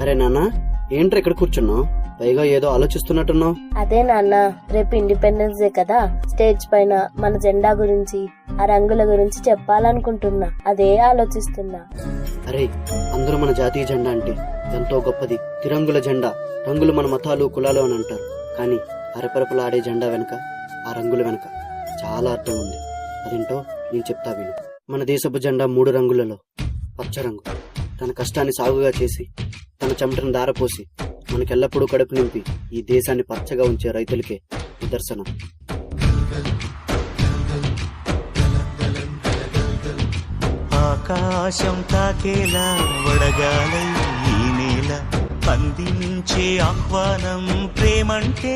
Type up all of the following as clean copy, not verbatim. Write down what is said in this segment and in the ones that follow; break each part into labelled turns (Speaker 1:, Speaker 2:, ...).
Speaker 1: అరే నాన్న, ఏంట్రా ఇక్కడ కూర్చున్నావు? పైగా ఏదో ఆలోచిస్తున్నట్టున్నావు.
Speaker 2: అదే నాన్న, రేపు ఇండిపెండెన్స్ డే కదా, స్టేజ్ పైన మన జెండా గురించి, ఆ రంగుల గురించి చెప్పాలనుకుంటున్నా. అదే ఆలోచిస్తున్నా.
Speaker 1: అరే, అందరూ మన జాతీయ జెండా అంటే ఎంతో గొప్పది. తిరంగుల జెండా. రంగులు మన మతాలు, కులాలు అని అంటారు. కానీ అరపరపలా ఆడే జెండా వెనక, ఆ రంగుల వెనక చాలా అర్థం ఉంది. అదేంటో నేను చెప్తా విను. మన దేశపు జెండా 3 రంగులలో పచ్చ రంగు. తన కష్టాన్ని సాగుగా చేసి, తన చెమటను దారపోసి, మనకెల్లప్పుడూ కడుపు నింపి ఈ దేశాన్ని పచ్చగా ఉంచే రైతులకే నిదర్శనం.
Speaker 3: ఆకాశం తాకేలా వడగాలై ఈ నేల అందించే ఆహ్వానం ప్రేమంటే,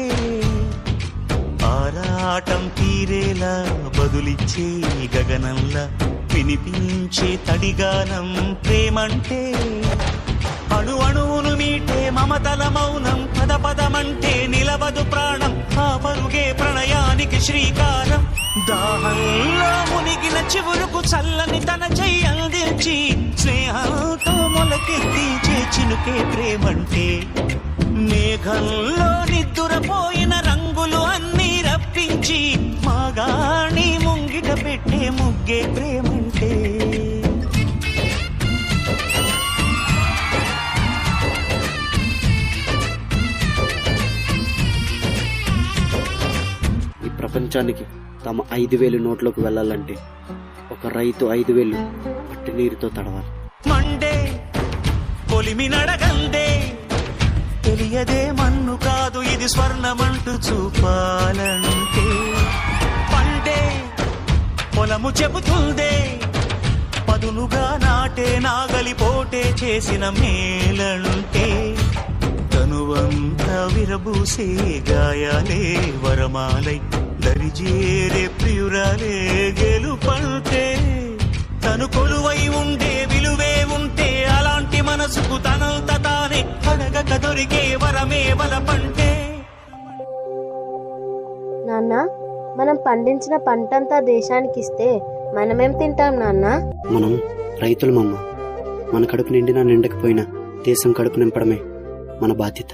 Speaker 3: ఆరాటం తీరేలా బదులిచ్చే గగనంలా వినిపించే తడిగానం ప్రేమంటే, అణు అణువును మీటే మమతల మౌనం పద పదమంటే నిలవదు ప్రాణం. ఆ పరుగే ప్రణయానికి శ్రీకారం. దాహంలో మునిగిన చివురుకు చల్లని తన చెయ్యి అందించి, స్నేహంతో మొలకెత్తించే చినుకే ప్రేమంటే, మేఘంలో నిద్దురపోయిన రంగులు అన్నీ రప్పించి మాగాణి ముంగిట పెట్టే ముగ్గే ప్రేమంటే.
Speaker 1: ప్రపంచానికి తమ 5,000 నోట్లోకి వెళ్లాలంటే ఒక రైతు 5,000 పట్టి నీరుతో తడవాలి.
Speaker 3: మండే పొలిమి నడగందే, తెలియదే మన్ను కాదు ఇది స్వర్ణమంటూ చూపాలంటే, పండే పొలము చెబుతుందే పదునుగా నాటే నాగలి పోటే చేసిన మేలంటే, తనువంతా విరబూసే గాయాలే వరమాలై దరిజేరే ప్రియురాలే గెలుపంటే, తను కొలువై ఉండే విలువే ఉంటే అలాంటి మనసుకు తనంత తానే అడగక దొరికే వరమే బలపంటే.
Speaker 2: నాన్న, మనం పండించిన పంటంతా దేశానికి ఇస్తే మనమేం తింటాం నాన్న?
Speaker 1: మనం రైతులమమ్మ. మన కడుపు నిండినా నిండకపోయినా దేశం కడుపు నింపడమే మన బాధ్యత.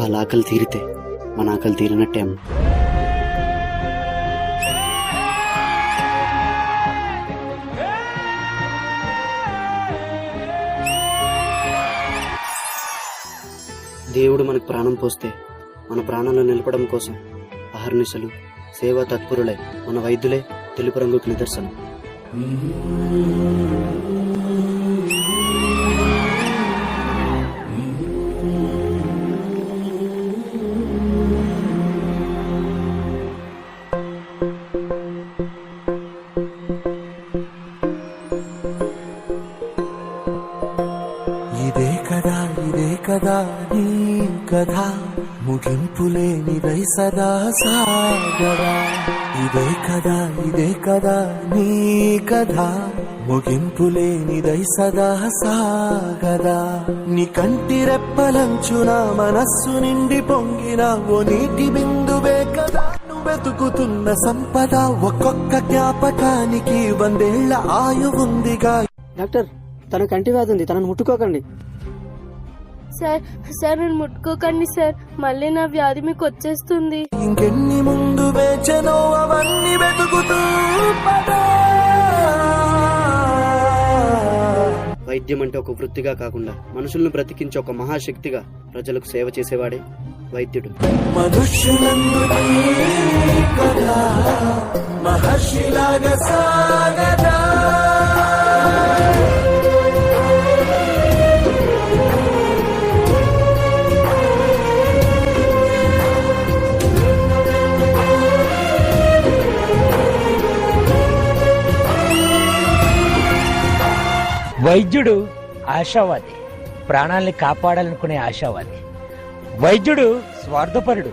Speaker 1: వాళ్ళ ఆకలి తీరితే మన ఆకలి తీరినట్టే అమ్మ. దేవుడు మనకు ప్రాణం పోస్తే మన ప్రాణాలను నిలపడం కోసం అహర్నిశలు సేవా తత్పరులై మన వైద్యులే తెలుపు రంగుకు నిదర్శనం.
Speaker 4: ఇదే కదా నీ కథ, ముగింపులేనిదై సదా సాగరా. ఇదే కదా నీ కథ, ముగింపులేనిదై సదా సాగరా. నీ కంటి రెప్పలంచున మనస్సు నిండి పొంగిన ఓ నీటి బిందువే కదా వెతుకుతున్న సంపద. ఒక్కొక్క జ్ఞాపకానికి 100 ఏళ్ల ఆయువుందిగా.
Speaker 1: డాక్టర్, తన కంటి వ్యాధి ఉంది, తనను ముట్టుకోకండి.
Speaker 2: సార్ నన్ను ముట్టుకోకండి సార్, మళ్ళీ నా వ్యాధి మీకు వచ్చేస్తుంది.
Speaker 4: ఇంకెన్ని ముందు వేచనో అవన్నీ వెతుకుతూ పదా.
Speaker 1: వైద్యం అంటే ఒక వృత్తిగా కాకుండా మనుషులను బ్రతికించే ఒక మహాశక్తిగా ప్రజలకు సేవ చేసేవాడే వైద్యుడు.
Speaker 4: మనుష్యులందు కదా మహర్షిలాగా సాగదా.
Speaker 5: వైద్యుడు ఆశావాది, ప్రాణాల్ని కాపాడాలనుకునే ఆశావాది. వైద్యుడు స్వార్థపరుడు,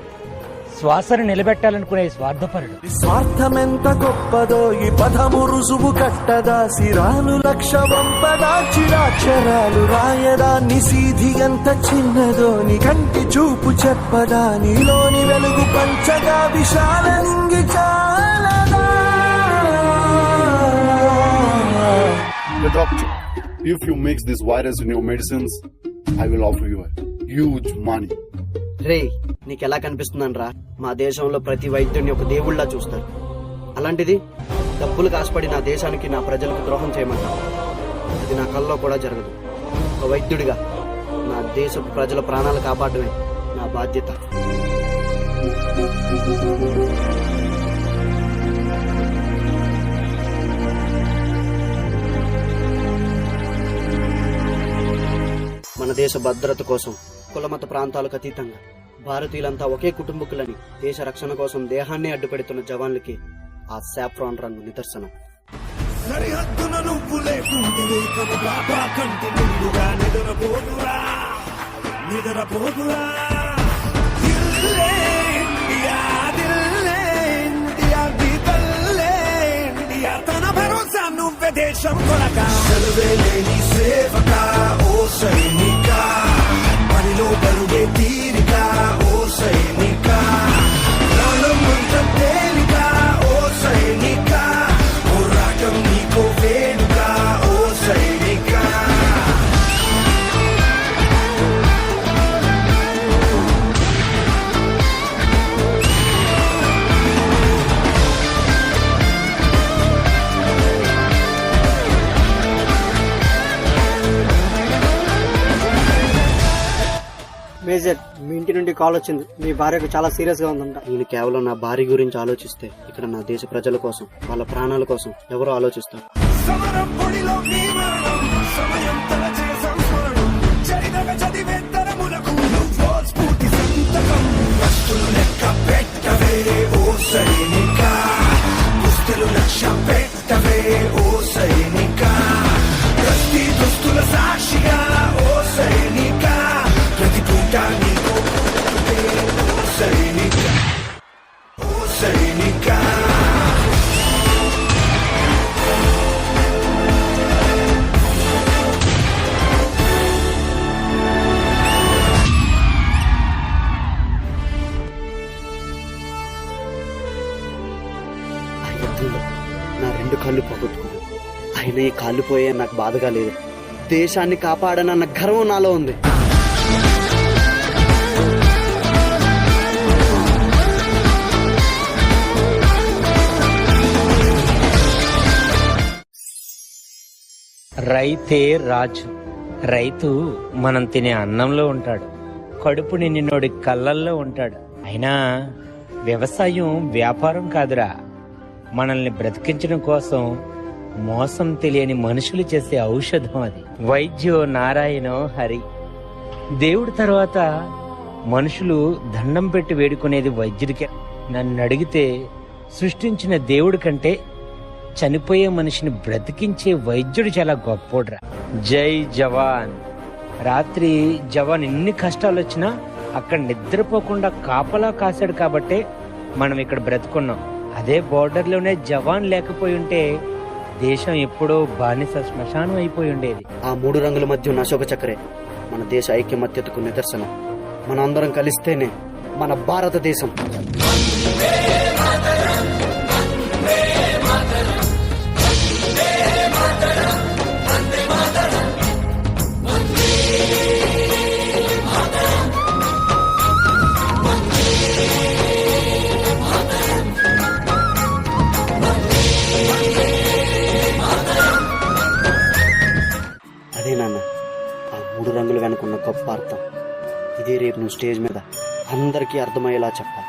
Speaker 5: శ్వాసను నిలబెట్టాలనుకునే స్వార్థపరుడు.
Speaker 4: స్వార్థమెంత గొప్పదో ఈ పదము రుజువు కట్టదా. సిరాలు 1,00,000 వంపదా, చిరాక్షరాలు రాయదా. నిసీధి ఎంత చిన్నదో నీ కంటి చూపు చెప్పదా. నీలోని వెలుగు పంచగా విశాల నింగి చాలదా.
Speaker 6: The doctor, if you mix this virus in your medicines, I will offer you a huge money.
Speaker 1: రే నీకెలా కనిపిస్తుందనరా, మా దేశంలో ప్రతి వైద్యుడిని ఒక దేవుళ్ళ చూస్తారు. అలాంటిది డబ్బులు కాసుపడి నా దేశానికి నా ప్రజలకు ద్రోహం చేయమంటా. అది నా కల్లో కూడా జరగదు. ఒక వైద్యుడిగా నా దేశ ప్రజల ప్రాణాలు కాపాడమే నా బాధ్యత. మన దేశ భద్రత కోసం కులమత ప్రాంతాలకు అతీతంగా భారతీయులంతా ఒకే కుటుంబకులని దేశ రక్షణ కోసం దేహాన్ని అడ్డుపెడుతున్న జవాన్లకి ఆ సాఫ్రాన్ రంగు నిదర్శనం.
Speaker 4: సరిహద్దున నువ్వు లేకుంటే వేగము బాబా కంటి నిండుగా నిద్రపోదురా దిల్లే ఇండియా, దిల్లే ఇండియా, దిల్లే ఇండియా, తన భరోసా నువ్వే దేశం కొరక. సెలవే లేని సేవక ఓ సైనిక, పనిలో బరువే తీరిక ఓ సైనిక, ప్రాణం అంత తేలిక ఓ సైనిక, పోరాటం నీకో వేడుక ఓ సైనిక.
Speaker 1: మేజర్, మీ ఇంటి నుండి కాల్ వచ్చింది. మీ భార్యకు చాలా సీరియస్ గా ఉందంట. నేను కేవలం నా భార్య గురించి ఆలోచిస్తే ఇక్కడ నా దేశ ప్రజల కోసం, వాళ్ళ ప్రాణాల కోసం ఎవరో ఆలోచిస్తారు.
Speaker 4: సమరం పొడిలో నీ మరణం, సమయం తలచే సంస్మరణం, చరితగ చదివే తరములకు నువ్వో స్ఫూర్తి సంతకం. వస్తులు లెక్క పెట్టవే ఓ సైనిక, దుస్తులు లక్ష్య పెట్టవే ఓ సైనిక, ప్రతి దుస్తుల సాక్షిగా ఓ సైనిక, ప్రతి పూట నీకో ఓ సైనిక, ఓ సైనిక.
Speaker 1: ఆ యుద్ధంలో నా 2 కాళ్ళు పోగొట్టుకున్నాను. అయినా ఈ కాళ్ళు పోయే నాకు బాధగా లేదు. దేశాన్ని కాపాడనన్న గర్వం నాలో ఉంది.
Speaker 5: రైతే రాజు. రైతు మనం తినే అన్నంలో ఉంటాడు, కడుపు నిండినోడి కళ్ళల్లో ఉంటాడు. అయినా వ్యవసాయం వ్యాపారం కాదురా, మనల్ని బ్రతికించడం కోసం మోసం తెలియని మనుషులు చేసే ఔషధం అది. వైద్యో నారాయణో హరి. దేవుడి తర్వాత మనుషులు దండం పెట్టి వేడుకునేది వైద్యుడికే. నన్ను అడిగితే సృష్టించిన దేవుడి కంటే చనిపోయే మనిషిని బ్రతికించే వైద్యుడు చాలా గొప్పోడ్రా. జై జవాన్. రాత్రి జవాన్ ఎన్ని కష్టాలు వచ్చినా అక్కడ నిద్రపోకుండా కాపలా కాశాడు కాబట్టే మనం ఇక్కడ బ్రతుకున్నాం. అదే బోర్డర్లోనే జవాన్ లేకపోయి ఉంటే దేశం ఎప్పుడో బానిస శ్మశానం అయిపోయి ఉండేది.
Speaker 1: ఆ 3 రంగుల మధ్య ఉన్న అశోక చక్రే మన దేశ ఐక్యమత్యతకు నిదర్శనం. మన అందరం కలిస్తేనే మన భారతదేశం. అదే నాన్న ఆ 3 రంగులు వెనుకున్న గొప్ప అర్థం. ఇదే రేపు నువ్వు స్టేజ్ మీద అందరికీ అర్థమయ్యేలా చెప్పాలి.